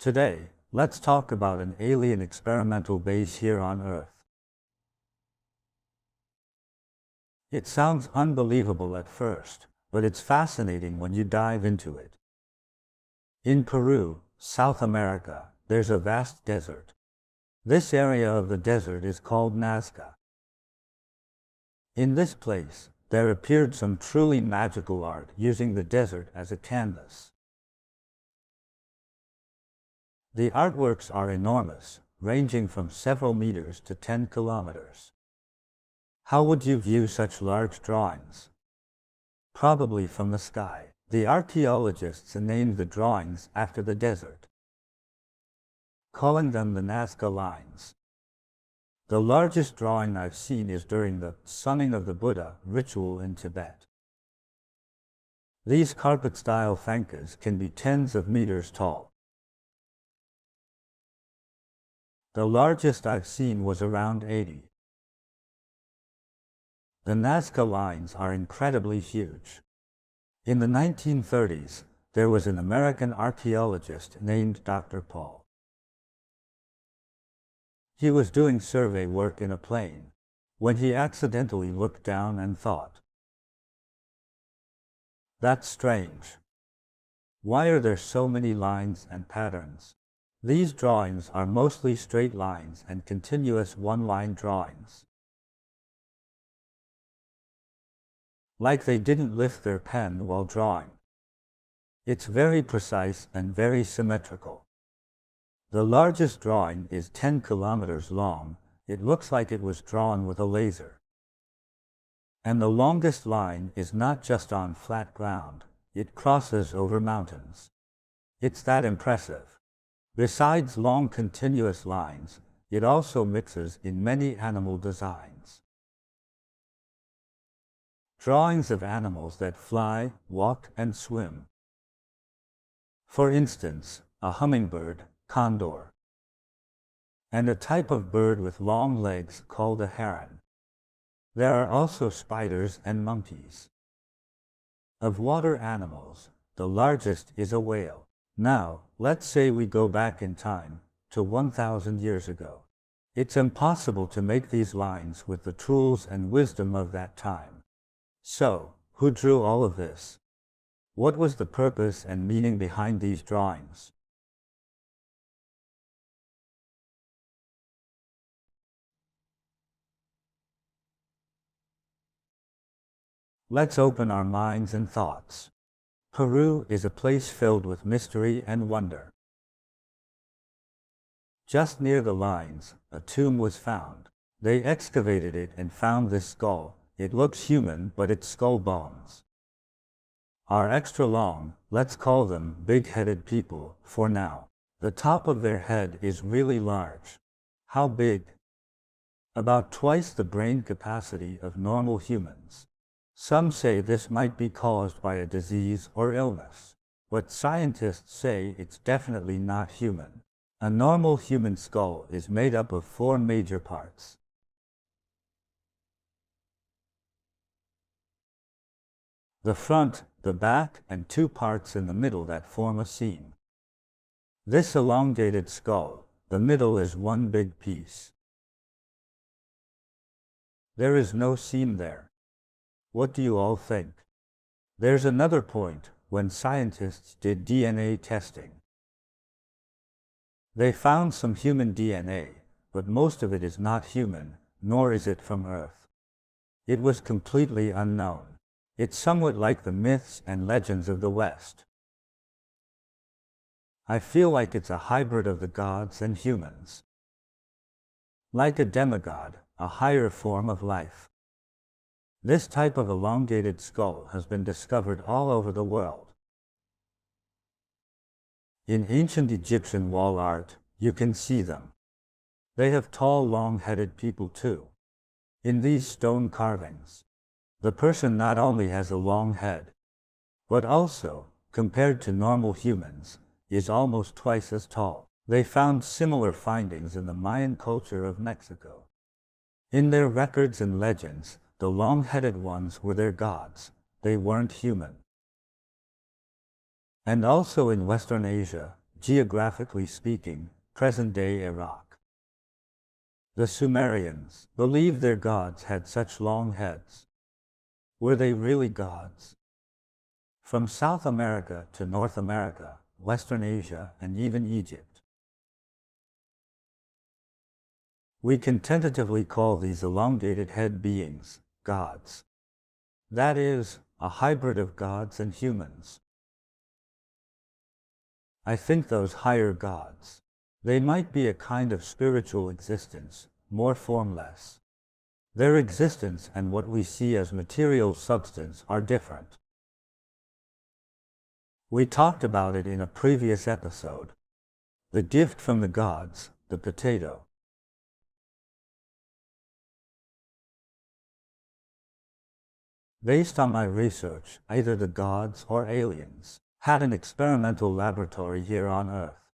Today, let's talk about an alien experimental base here on Earth. It sounds unbelievable at first, but it's fascinating when you dive into it. In Peru, South America, there's a vast desert. This area of the desert is called Nazca. In this place, there appeared some truly magical art using the desert as a canvas. The artworks are enormous, ranging from several meters to 10 kilometers. How would you view such large drawings? Probably from the sky. The archaeologists named the drawings after the desert, calling them the Nazca Lines. The largest drawing I've seen is during the sunning of the Buddha ritual in Tibet. These carpet-style fankas can be tens of meters tall. The largest I've seen was around 80. The Nazca Lines are incredibly huge. In the 1930s, there was an American archaeologist named Dr. Paul. He was doing survey work in a plane when he accidentally looked down and thought, "That's strange. Why are there so many lines and patterns? These drawings are mostly straight lines and continuous one-line drawings. Like they didn't lift their pen while drawing. It's very precise and very symmetrical. The largest drawing is 10 kilometers long. It looks like it was drawn with a laser. And the longest line is not just on flat ground, it crosses over mountains. It's that impressive. Besides long continuous lines, it also mixes in many animal designs. Drawings of animals that fly, walk, and swim. For instance, a hummingbird, condor, and a type of bird with long legs called a heron. There are also spiders and monkeys. Of water animals, the largest is a whale. Now, let's say we go back in time, to 1,000 years ago. It's impossible to make these lines with the tools and wisdom of that time. So, who drew all of this? What was the purpose and meaning behind these drawings? Let's open our minds and thoughts. Peru is a place filled with mystery and wonder. Just near the lines, a tomb was found. They excavated it and found this skull. It looks human, but it's skull bones. Are extra long, let's call them big-headed people, for now. The top of their head is really large. How big? About twice the brain capacity of normal humans. Some say this might be caused by a disease or illness, but scientists say it's definitely not human. A normal human skull is made up of 4 major parts. The front, the back, and 2 parts in the middle that form a seam. This elongated skull, the middle is one big piece. There is no seam there. What do you all think? There's another point when scientists did DNA testing. They found some human DNA, but most of it is not human, nor is it from Earth. It was completely unknown. It's somewhat like the myths and legends of the West. I feel like it's a hybrid of the gods and humans. Like a demigod, a higher form of life. This type of elongated skull has been discovered all over the world. In ancient Egyptian wall art, you can see them. They have tall, long-headed people too. In these stone carvings, the person not only has a long head, but also, compared to normal humans, is almost twice as tall. They found similar findings in the Mayan culture of Mexico. In their records and legends, the long-headed ones were their gods. They weren't human. And also in Western Asia, geographically speaking, present-day Iraq. The Sumerians believed their gods had such long heads. Were they really gods? From South America to North America, Western Asia, and even Egypt, we can tentatively call these elongated head beings gods. That is, a hybrid of gods and humans. I think those higher gods, they might be a kind of spiritual existence, more formless. Their existence and what we see as material substance are different. We talked about it in a previous episode. The gift from the gods, the potato. Based on my research, either the gods or aliens had an experimental laboratory here on Earth.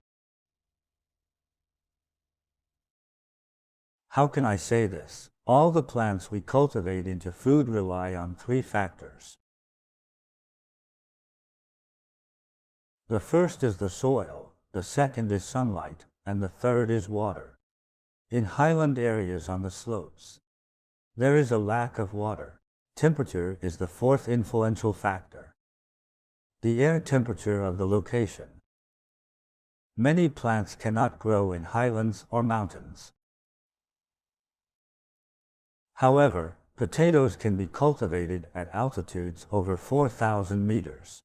How can I say this? All the plants we cultivate into food rely on three factors. The first is the soil, the second is sunlight, and the third is water. In highland areas on the slopes, there is a lack of water. Temperature is the fourth influential factor. The air temperature of the location. Many plants cannot grow in highlands or mountains. However, potatoes can be cultivated at altitudes over 4,000 meters.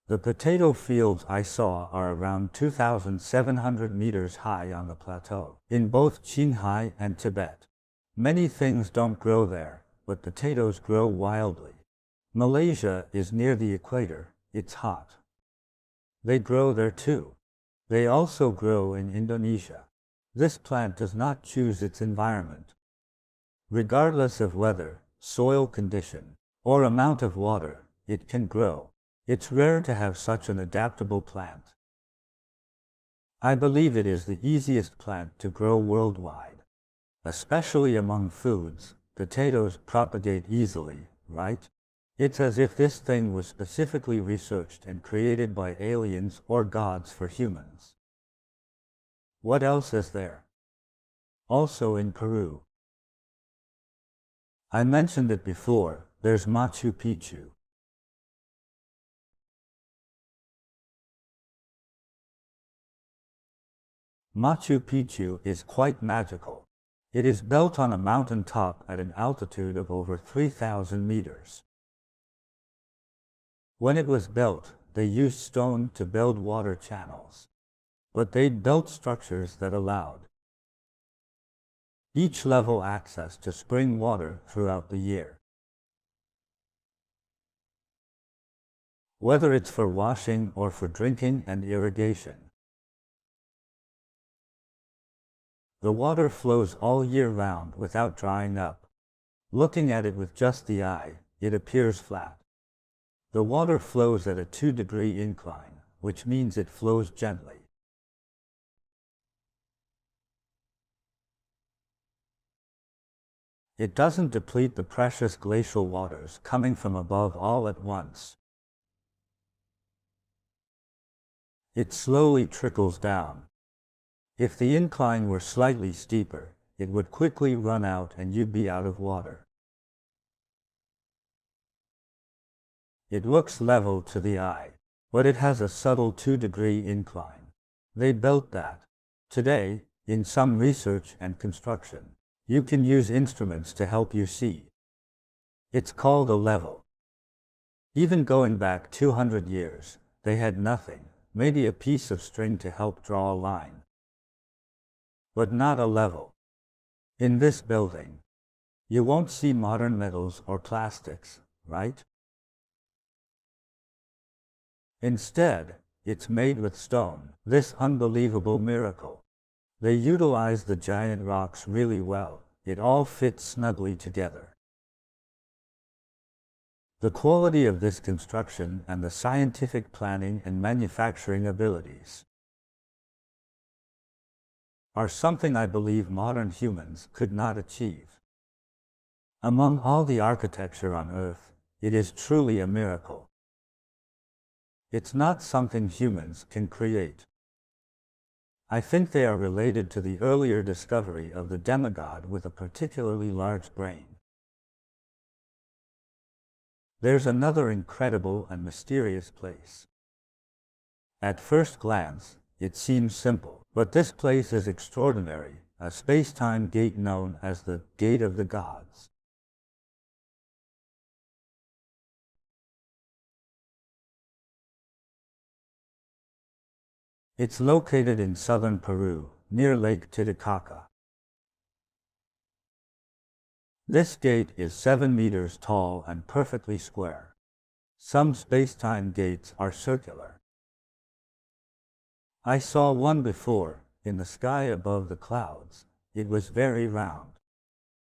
The potato fields I saw are around 2,700 meters high on the plateau, in both Qinghai and Tibet. Many things don't grow there, but potatoes grow wildly. Malaysia is near the equator, it's hot. They grow there too. They also grow in Indonesia. This plant does not choose its environment. Regardless of weather, soil condition, or amount of water, it can grow. It's rare to have such an adaptable plant. I believe it is the easiest plant to grow worldwide. Especially among foods, potatoes propagate easily, right? It's as if this thing was specifically researched and created by aliens or gods for humans. What else is there? Also in Peru. I mentioned it before, there's Machu Picchu. Machu Picchu is quite magical. It is built on a mountain top at an altitude of over 3,000 meters. When it was built, they used stone to build water channels. But they built structures that allowed each level access to spring water throughout the year. Whether it's for washing or for drinking and irrigation. The water flows all year round without drying up. Looking at it with just the eye, it appears flat. The water flows at a 2-degree incline, which means it flows gently. It doesn't deplete the precious glacial waters coming from above all at once. It slowly trickles down. If the incline were slightly steeper, it would quickly run out and you'd be out of water. It looks level to the eye, but it has a subtle 2-degree incline. They built that. Today, in some research and construction, you can use instruments to help you see. It's called a level. Even going back 200 years, they had nothing, maybe a piece of string to help draw a line. But not a level. In this building, you won't see modern metals or plastics, right? Instead, it's made with stone, this unbelievable miracle. They utilize the giant rocks really well. It all fits snugly together. The quality of this construction and the scientific planning and manufacturing abilities are something I believe modern humans could not achieve. Among all the architecture on Earth, it is truly a miracle. It's not something humans can create. I think they are related to the earlier discovery of the demigod with a particularly large brain. There's another incredible and mysterious place. At first glance, it seems simple, but this place is extraordinary, a space-time gate known as the Gate of the Gods. It's located in southern Peru, near Lake Titicaca. This gate is 7 meters tall and perfectly square. Some space-time gates are circular. I saw one before, in the sky above the clouds. It was very round.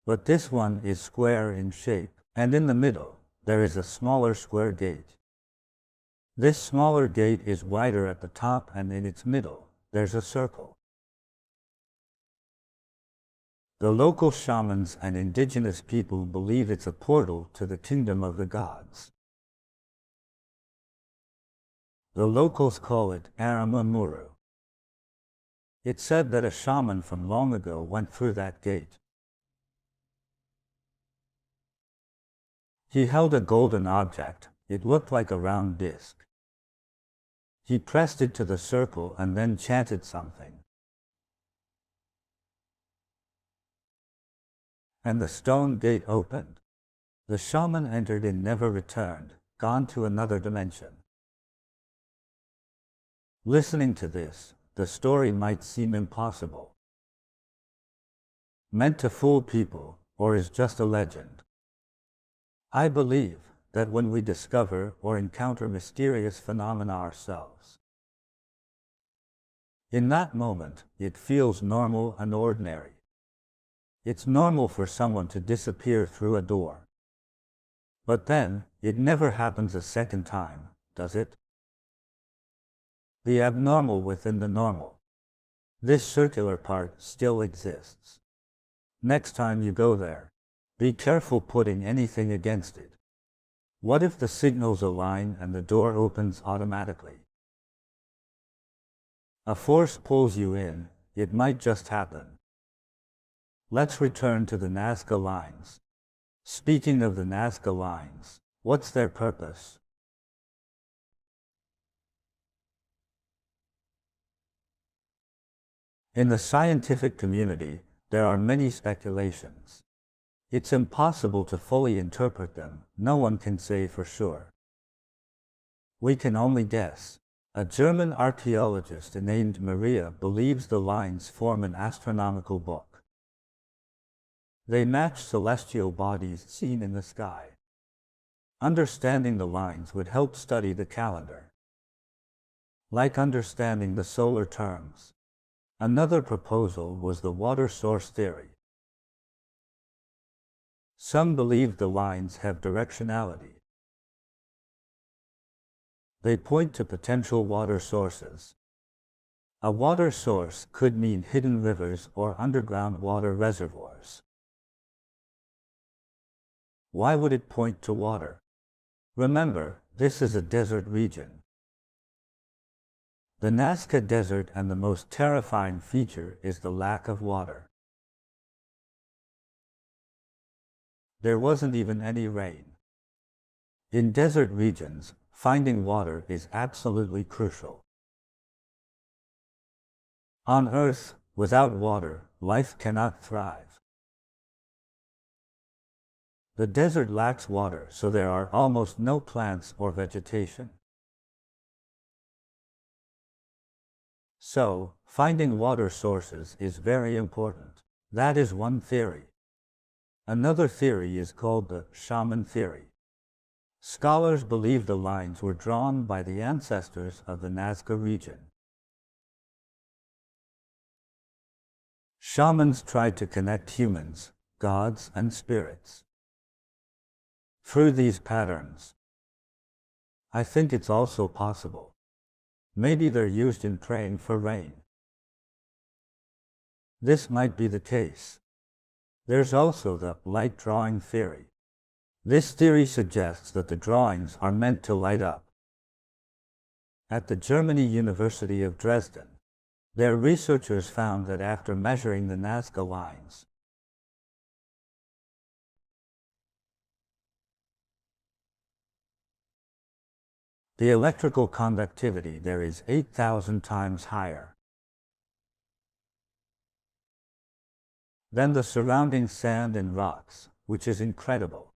But this one is square in shape, and in the middle, there is a smaller square gate. This smaller gate is wider at the top, and in its middle, there's a circle. The local shamans and indigenous people believe it's a portal to the kingdom of the gods. The locals call it Aramamuru. It's said that a shaman from long ago went through that gate. He held a golden object. It looked like a round disc. He pressed it to the circle and then chanted something. And the stone gate opened. The shaman entered and never returned, gone to another dimension. Listening to this, the story might seem impossible, meant to fool people, or is just a legend. I believe that when we discover or encounter mysterious phenomena ourselves, in that moment, it feels normal and ordinary. It's normal for someone to disappear through a door. But then, it never happens a second time, does it? The abnormal within the normal. This circular part still exists. Next time you go there, be careful putting anything against it. What if the signals align and the door opens automatically? A force pulls you in, it might just happen. Let's return to the Nazca Lines. Speaking of the Nazca Lines, what's their purpose? In the scientific community, there are many speculations. It's impossible to fully interpret them. No one can say for sure. We can only guess. A German archaeologist named Maria believes the lines form an astronomical book. They match celestial bodies seen in the sky. Understanding the lines would help study the calendar, like understanding the solar terms. Another proposal was the water source theory. Some believe the lines have directionality. They point to potential water sources. A water source could mean hidden rivers or underground water reservoirs. Why would it point to water? Remember, this is a desert region. The Nazca Desert, and the most terrifying feature is the lack of water. There wasn't even any rain. In desert regions, finding water is absolutely crucial. On Earth, without water, life cannot thrive. The desert lacks water, so there are almost no plants or vegetation. So, finding water sources is very important. That is one theory. Another theory is called the shaman theory. Scholars believe the lines were drawn by the ancestors of the Nazca region. Shamans tried to connect humans, gods, and spirits through these patterns. I think it's also possible. Maybe they're used in praying for rain. This might be the case. There's also the light drawing theory. This theory suggests that the drawings are meant to light up. At the German University of Dresden, their researchers found that after measuring the Nazca lines, the electrical conductivity there is 8,000 times higher than the surrounding sand and rocks, which is incredible.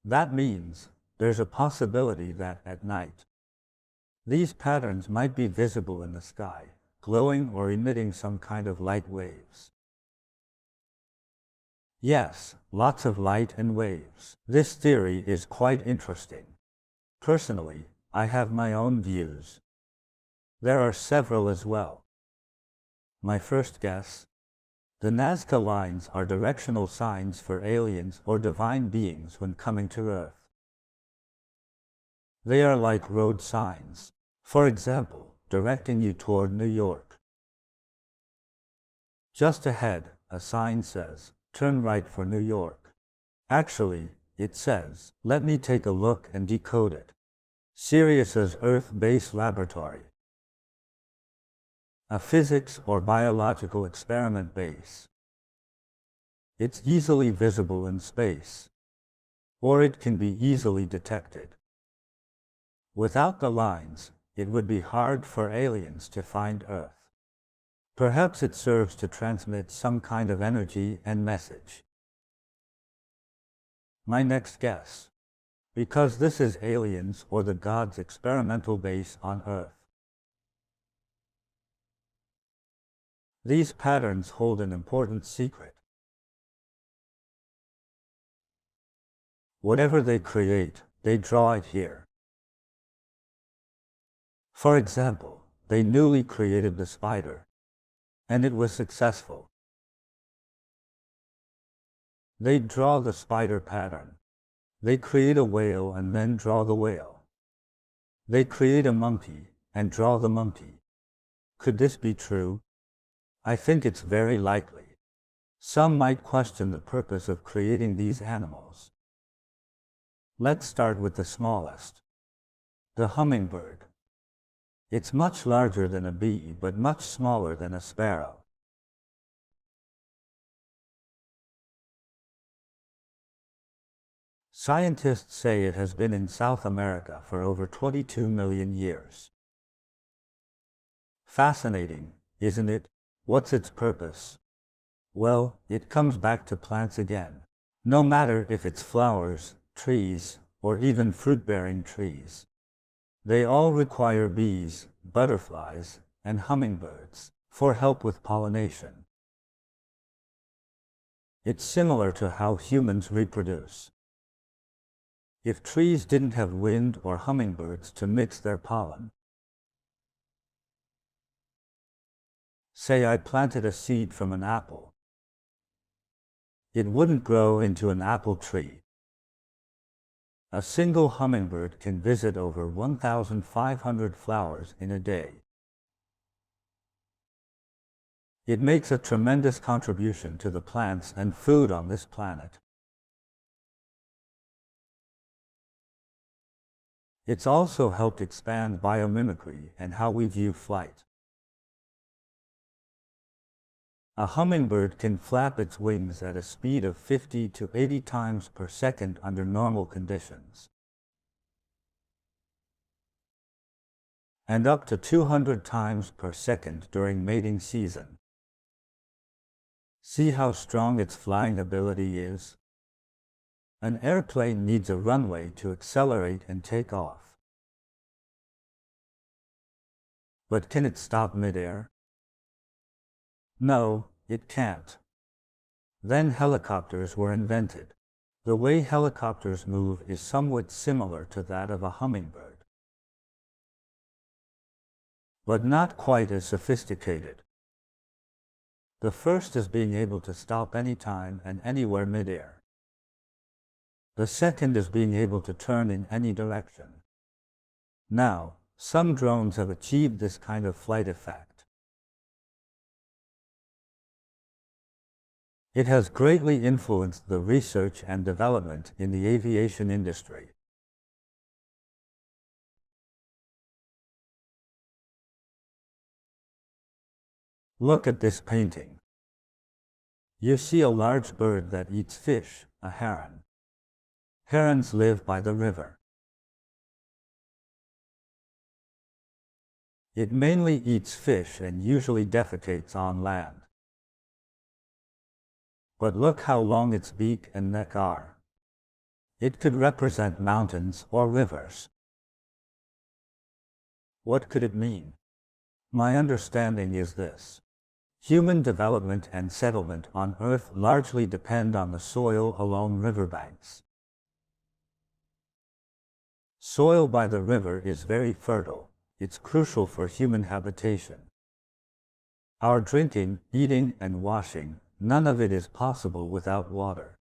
That means there's a possibility that at night, these patterns might be visible in the sky, glowing or emitting some kind of light waves. Yes, lots of light and waves. This theory is quite interesting. Personally, I have my own views. There are several as well. My first guess: the Nazca lines are directional signs for aliens or divine beings when coming to Earth. They are like road signs, for example, directing you toward New York. Just ahead, a sign says, "Turn right for New York." Actually, it says, "Let me take a look and decode it." Sirius's Earth-based laboratory. A physics or biological experiment base. It's easily visible in space, or it can be easily detected. Without the lines, it would be hard for aliens to find Earth. Perhaps it serves to transmit some kind of energy and message. My next guess: because this is aliens or the gods' experimental base on Earth. These patterns hold an important secret. Whatever they create, they draw it here. For example, they newly created the spider, and it was successful. They draw the spider pattern. They create a whale and then draw the whale. They create a monkey and draw the monkey. Could this be true? I think it's very likely. Some might question the purpose of creating these animals. Let's start with the smallest, the hummingbird. It's much larger than a bee, but much smaller than a sparrow. Scientists say it has been in South America for over 22 million years. Fascinating, isn't it? What's its purpose? Well, it comes back to plants again. No matter if it's flowers, trees, or even fruit-bearing trees. They all require bees, butterflies, and hummingbirds for help with pollination. It's similar to how humans reproduce. If trees didn't have wind or hummingbirds to mix their pollen, say I planted a seed from an apple, it wouldn't grow into an apple tree. A single hummingbird can visit over 1,500 flowers in a day. It makes a tremendous contribution to the plants and food on this planet. It's also helped expand biomimicry and how we view flight. A hummingbird can flap its wings at a speed of 50 to 80 times per second under normal conditions, and up to 200 times per second during mating season. See how strong its flying ability is? An airplane needs a runway to accelerate and take off. But can it stop midair? No, it can't. Then helicopters were invented. The way helicopters move is somewhat similar to that of a hummingbird, but not quite as sophisticated. The first is being able to stop anytime and anywhere midair. The second is being able to turn in any direction. Now, some drones have achieved this kind of flight effect. It has greatly influenced the research and development in the aviation industry. Look at this painting. You see a large bird that eats fish, a heron. Herons live by the river. It mainly eats fish and usually defecates on land. But look how long its beak and neck are. It could represent mountains or rivers. What could it mean? My understanding is this. Human development and settlement on Earth largely depend on the soil along riverbanks. Soil by the river is very fertile. It's crucial for human habitation. Our drinking, eating, and washing, none of it is possible without water.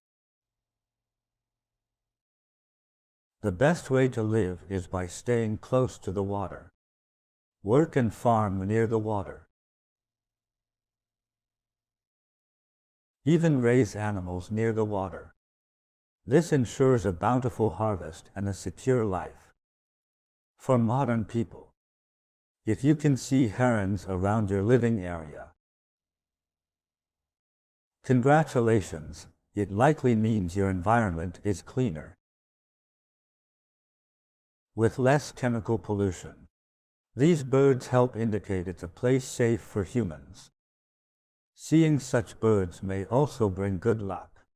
The best way to live is by staying close to the water. Work and farm near the water. Even raise animals near the water. This ensures a bountiful harvest and a secure life. For modern people, if you can see herons around your living area, congratulations, it likely means your environment is cleaner, with less chemical pollution. These birds help indicate it's a place safe for humans. Seeing such birds may also bring good luck.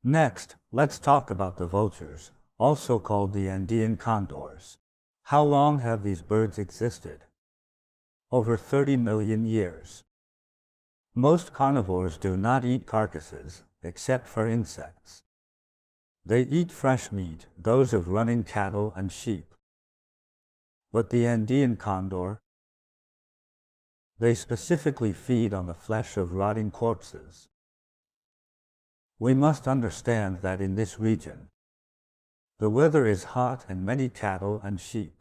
Next, let's talk about the vultures, also called the Andean condors. How long have these birds existed? Over 30 million years. Most carnivores do not eat carcasses, except for insects. They eat fresh meat, those of running cattle and sheep. But the Andean condor, they specifically feed on the flesh of rotting corpses. We must understand that in this region, the weather is hot and many cattle and sheep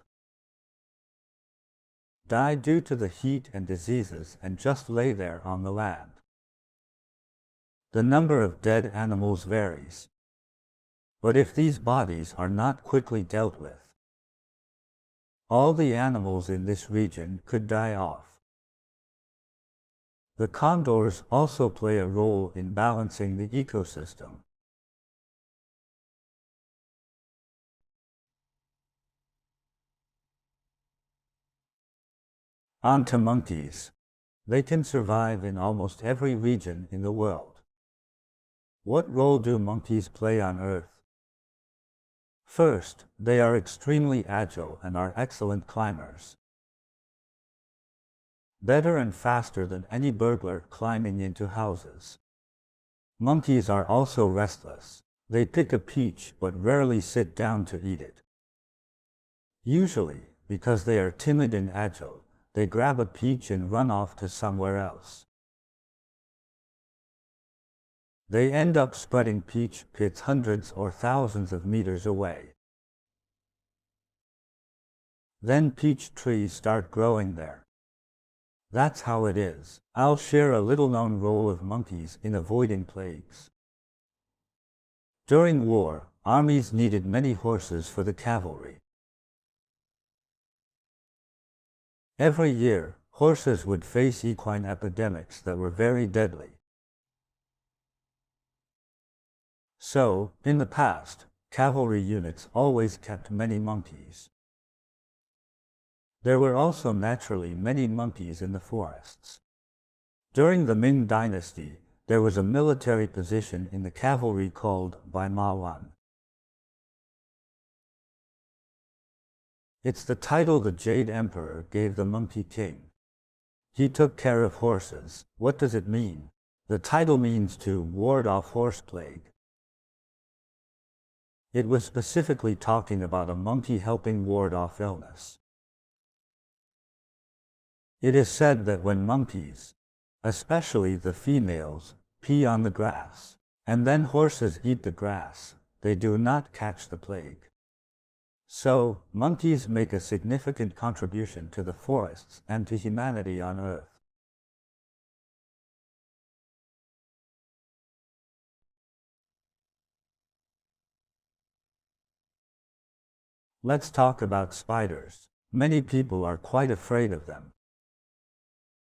die due to the heat and diseases and just lay there on the land. The number of dead animals varies, but if these bodies are not quickly dealt with, all the animals in this region could die off. The condors also play a role in balancing the ecosystem. On to monkeys. They can survive in almost every region in the world. What role do monkeys play on Earth? First, they are extremely agile and are excellent climbers. Better and faster than any burglar climbing into houses. Monkeys are also restless. They pick a peach but rarely sit down to eat it. Usually, because they are timid and agile, they grab a peach and run off to somewhere else. They end up spreading peach pits hundreds or thousands of meters away. Then peach trees start growing there. That's how it is. I'll share a little-known role of monkeys in avoiding plagues. During war, armies needed many horses for the cavalry. Every year, horses would face equine epidemics that were very deadly. So, in the past, cavalry units always kept many monkeys. There were also naturally many monkeys in the forests. During the Ming Dynasty, there was a military position in the cavalry called Baimawan. It's the title the Jade Emperor gave the Monkey King. He took care of horses. What does it mean? The title means to ward off horse plague. It was specifically talking about a monkey helping ward off illness. It is said that when monkeys, especially the females, pee on the grass, and then horses eat the grass, they do not catch the plague. So, monkeys make a significant contribution to the forests and to humanity on Earth. Let's talk about spiders. Many people are quite afraid of them.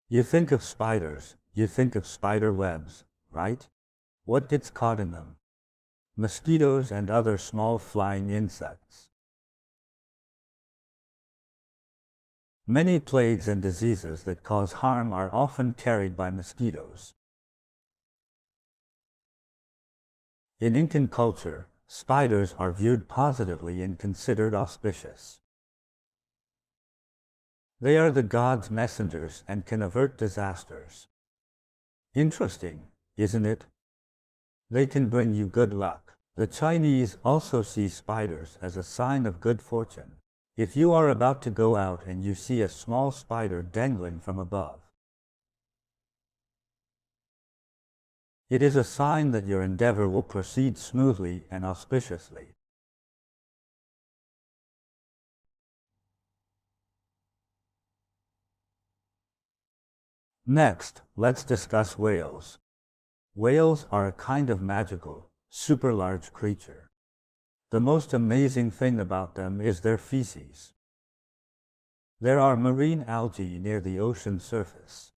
You think of spiders, you think of spider webs, right? What gets caught in them? Mosquitoes and other small flying insects. Many plagues and diseases that cause harm are often carried by mosquitoes. In Incan culture, spiders are viewed positively and considered auspicious. They are the gods' messengers and can avert disasters. Interesting, isn't it? They can bring you good luck. The Chinese also see spiders as a sign of good fortune. If you are about to go out and you see a small spider dangling from above, it is a sign that your endeavor will proceed smoothly and auspiciously. Next, let's discuss whales. Whales are a kind of magical, super large creature. The most amazing thing about them is their feces. There are marine algae near the ocean surface,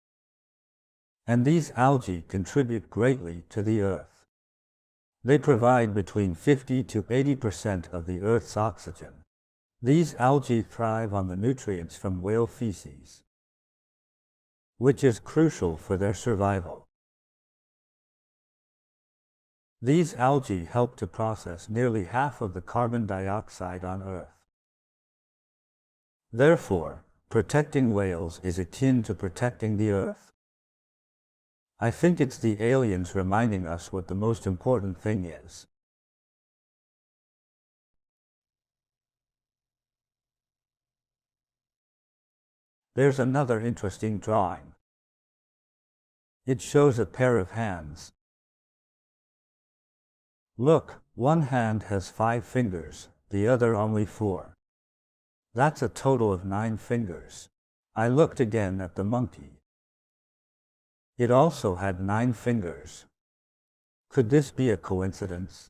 and these algae contribute greatly to the Earth. They provide between 50 to 80% of the Earth's oxygen. These algae thrive on the nutrients from whale feces, which is crucial for their survival. These algae help to process nearly half of the carbon dioxide on Earth. Therefore, protecting whales is akin to protecting the Earth. I think it's the aliens reminding us what the most important thing is. There's another interesting drawing. It shows a pair of hands. Look, one hand has 5 fingers, the other only 4. That's a total of 9 fingers. I looked again at the monkey. It also had 9 fingers. Could this be a coincidence?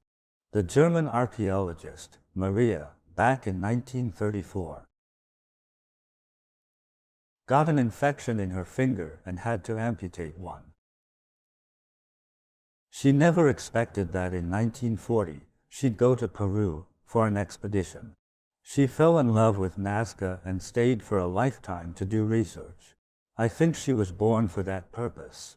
The German archaeologist, Maria, back in 1934, got an infection in her finger and had to amputate one. She never expected that in 1940 she'd go to Peru for an expedition. She fell in love with Nazca and stayed for a lifetime to do research. I think she was born for that purpose.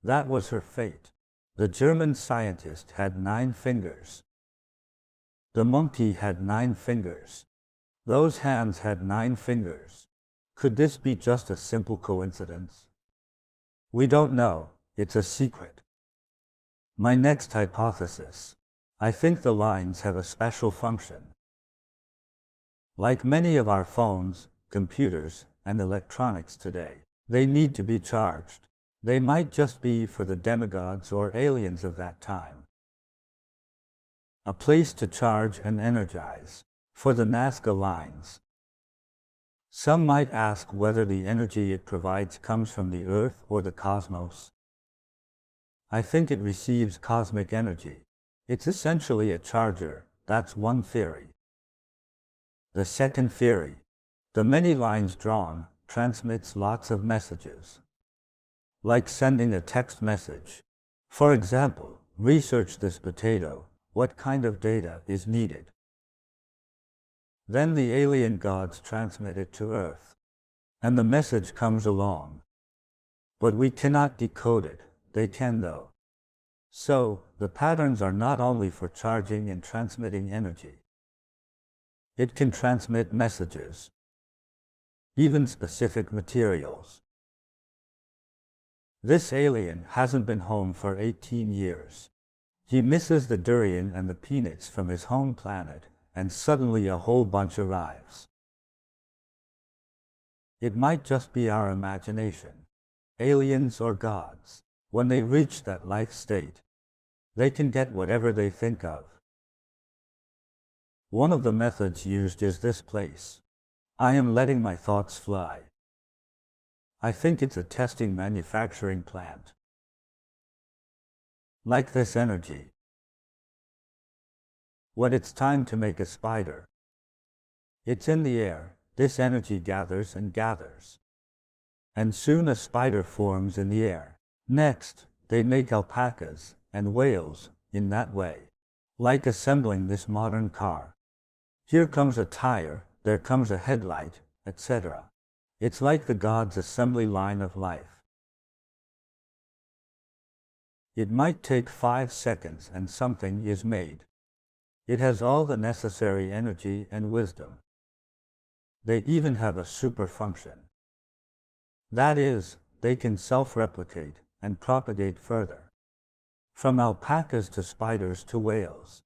That was her fate. The German scientist had 9 fingers. The monkey had 9 fingers. Those hands had 9 fingers. Could this be just a simple coincidence? We don't know. It's a secret. My next hypothesis. I think the lines have a special function. Like many of our phones, computers, and electronics today, they need to be charged. They might just be for the demigods or aliens of that time. A place to charge and energize. For the Nazca Lines. Some might ask whether the energy it provides comes from the Earth or the cosmos. I think it receives cosmic energy. It's essentially a charger. That's one theory. The second theory. The many lines drawn transmits lots of messages. Like sending a text message. For example, research this potato. What kind of data is needed? Then the alien gods transmit it to Earth, and the message comes along. But we cannot decode it. They can though. So, the patterns are not only for charging and transmitting energy. It can transmit messages, even specific materials. This alien hasn't been home for 18 years. He misses the durian and the peanuts from his home planet, and suddenly a whole bunch arrives. It might just be our imagination. Aliens or gods, when they reach that life state, they can get whatever they think of. One of the methods used is this place. I am letting my thoughts fly. I think it's a testing manufacturing plant. Like this energy. When it's time to make a spider, it's in the air. This energy gathers and gathers, and soon a spider forms in the air. Next, they make alpacas and whales in that way, like assembling this modern car. Here comes a tire, there comes a headlight, etc. It's like the God's assembly line of life. It might take 5 seconds and something is made. It has all the necessary energy and wisdom. They even have a super function. That is, they can self-replicate and propagate further. From alpacas to spiders to whales,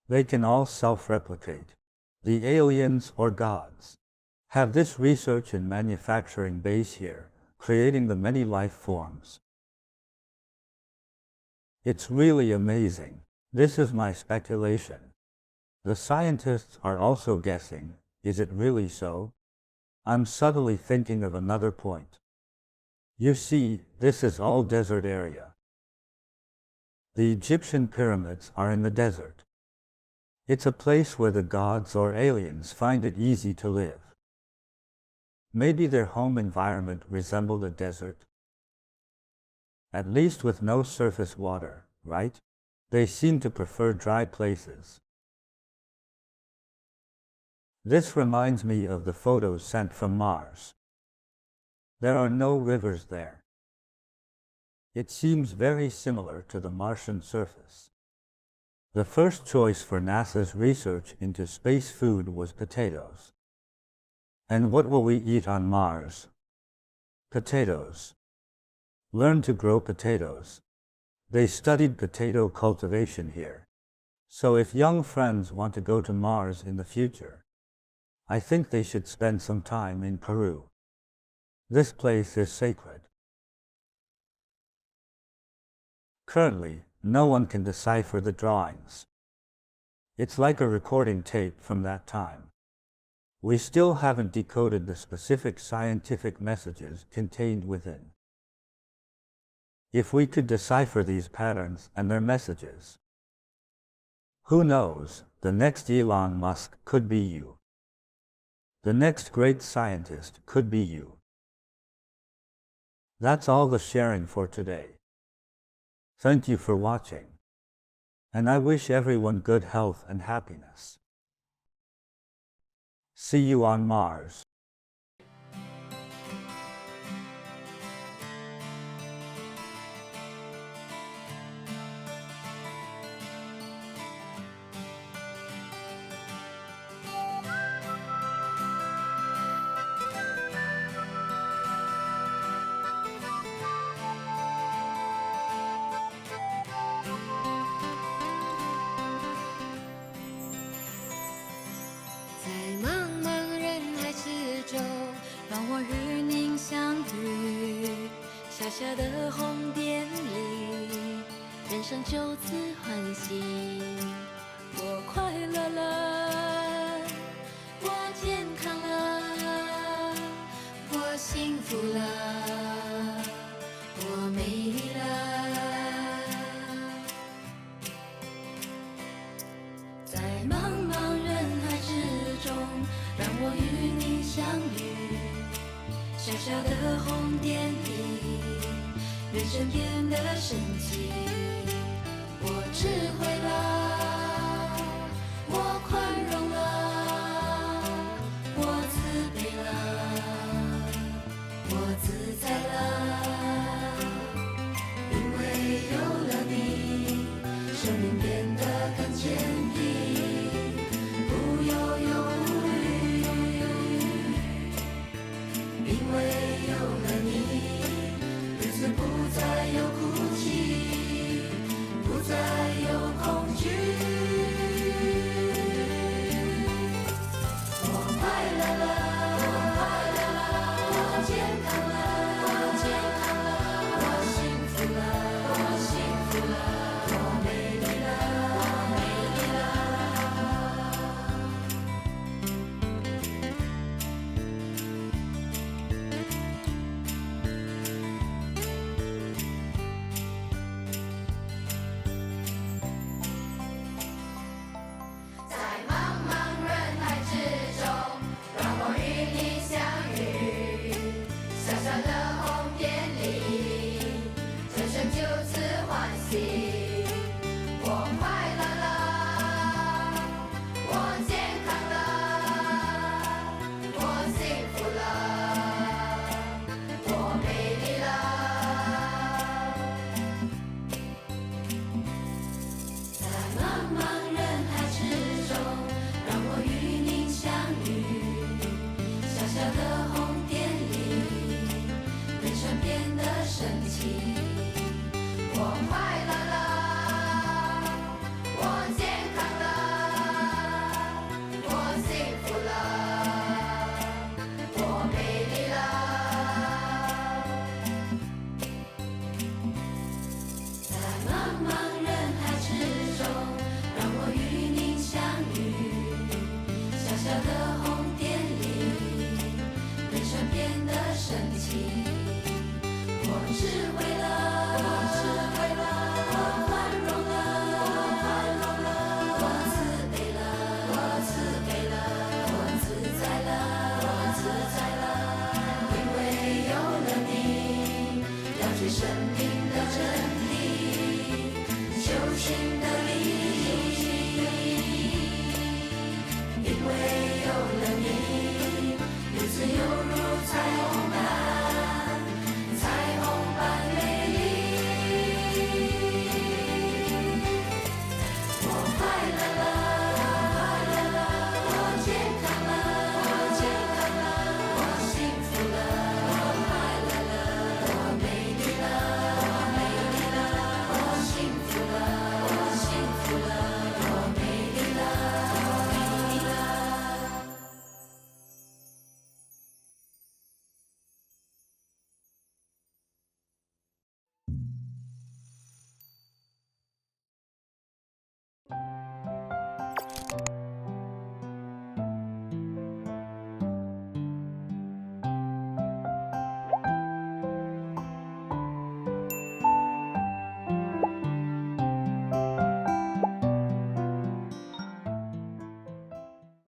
they can all self-replicate. The aliens or gods have this research and manufacturing base here, creating the many life forms. It's really amazing. This is my speculation. The scientists are also guessing, is it really so? I'm subtly thinking of another point. You see, this is all desert area. The Egyptian pyramids are in the desert. It's a place where the gods or aliens find it easy to live. Maybe their home environment resembled a desert. At least with no surface water, right? They seem to prefer dry places. This reminds me of the photos sent from Mars. There are no rivers there. It seems very similar to the Martian surface. The first choice for NASA's research into space food was potatoes. And what will we eat on Mars? Potatoes. Learn to grow potatoes. They studied potato cultivation here. So if young friends want to go to Mars in the future, I think they should spend some time in Peru. This place is sacred. Currently, no one can decipher the drawings. It's like a recording tape from that time. We still haven't decoded the specific scientific messages contained within. If we could decipher these patterns and their messages, who knows, the next Elon Musk could be you. The next great scientist could be you. That's all the sharing for today. Thank you for watching. And I wish everyone good health and happiness. See you on Mars.小小的红点里，人生就此欢喜。我快乐了，我健康了，我幸福了，我美丽了。在茫茫人海之中，让我与你相遇。小小的红点里，人生变得神奇。我智慧了。